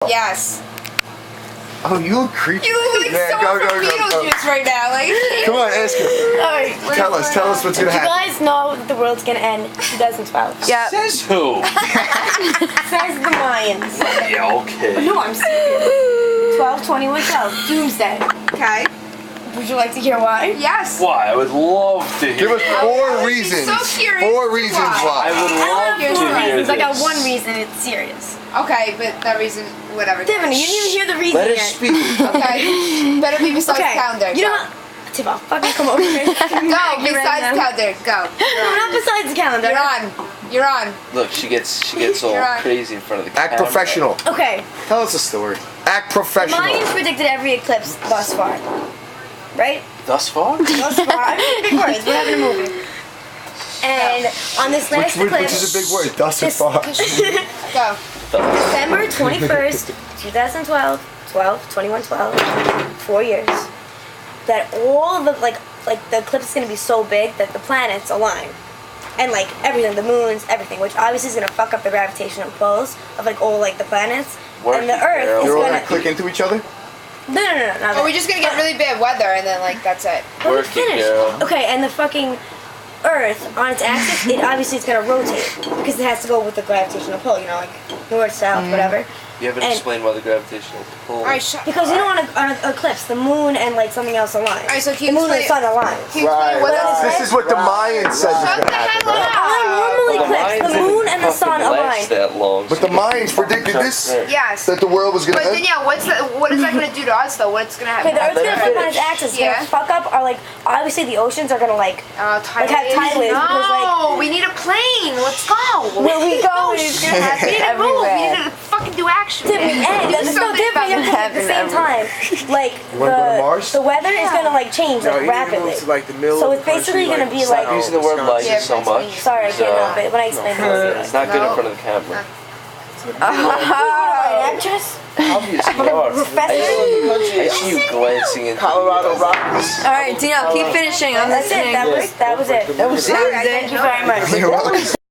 Yes. Oh, you look creepy. You look like someone from Beetlejuice right now. Like, Come on, ask her. Alright. Tell us what's gonna You happen. guys know that the world's gonna end 2012. Yeah. Says who? Says the Mayans. Yeah, okay. No, I'm serious. 12, 21, 12. Doomsday. Okay. Would you like to hear why? Yes. Why? I would love to hear. Give us I four would be reasons. so curious Four to reasons why. why. I would I don't love have to four hear reasons. I got this. one reason. It's serious. Okay, but that reason, whatever. Tiffany, you didn't even hear the reason Let her yet. speak. Okay. Better be besides Okay. calendar. You know what? Tiff, I'll fucking come over here. Go, besides calendar. Go. No, not besides the calendar. You're on. You're on. Look, she gets all You're right. crazy in front of the Act camera. professional. Okay. Tell us a story. Act The professional. Mayans predicted every eclipse thus far. Right? Thus far? Thus far. I mean, big words. We're having a movie. And on this last Which eclipse, is a big word. Thus this- far. Go. December 21st, 2012, 2112, 4 years. That all the like the eclipse is gonna be so big that the planets align. And like everything, the moons, everything, which obviously is gonna fuck up the gravitational pulls of like all like the planets. Work and the it, Earth girl. is You're all gonna gonna click into each other? No, Are we just gonna get really bad weather and then like that's it? Let me Work it, finish. girl. Okay, and the fucking Earth on its axis, it obviously is gonna rotate because it has to go with the gravitational pull, you know, like north, south, whatever. You haven't And- explained why the gravitational pull. Alright, shut Because you know on an eclipse, the moon and like something else align. Alright, so the can you moon and the explain- sun align. Can you explain what that This is? is what the Mayans said was Shut gonna the happen, hell right? up! On a normal Well, eclipse, Mayans the didn't moon and the sun fucking last align. that long. But the Mayans predicted this? Yes. That the world was gonna But then end? yeah, what is that gonna do to us though? What's gonna happen? Okay, the Earth's Let gonna her flip on its finish. axis. It's Yeah. gonna fuck up our like. Obviously, the oceans are gonna like. Tidal Like have tidal waves no, because, like- we need a plane. Let's go. Where we go No, is shit. gonna happen We need to move. We everywhere. need to fucking do action. Different, and Do it's so something different about at the same time. Like You wanna go to Mars? the weather is gonna like change like rapidly. So it's basically gonna be like. Stop using the word like Yeah, so much. Sorry, I can't help it when I explain it. It's not good No. in front of the camera. An actress, Obviously, you are. professor. I see you glancing into Colorado Rockies. All right, Dino, keep finishing. I'm That's it. listening. That was it. That was it. Thank you very much. You're welcome.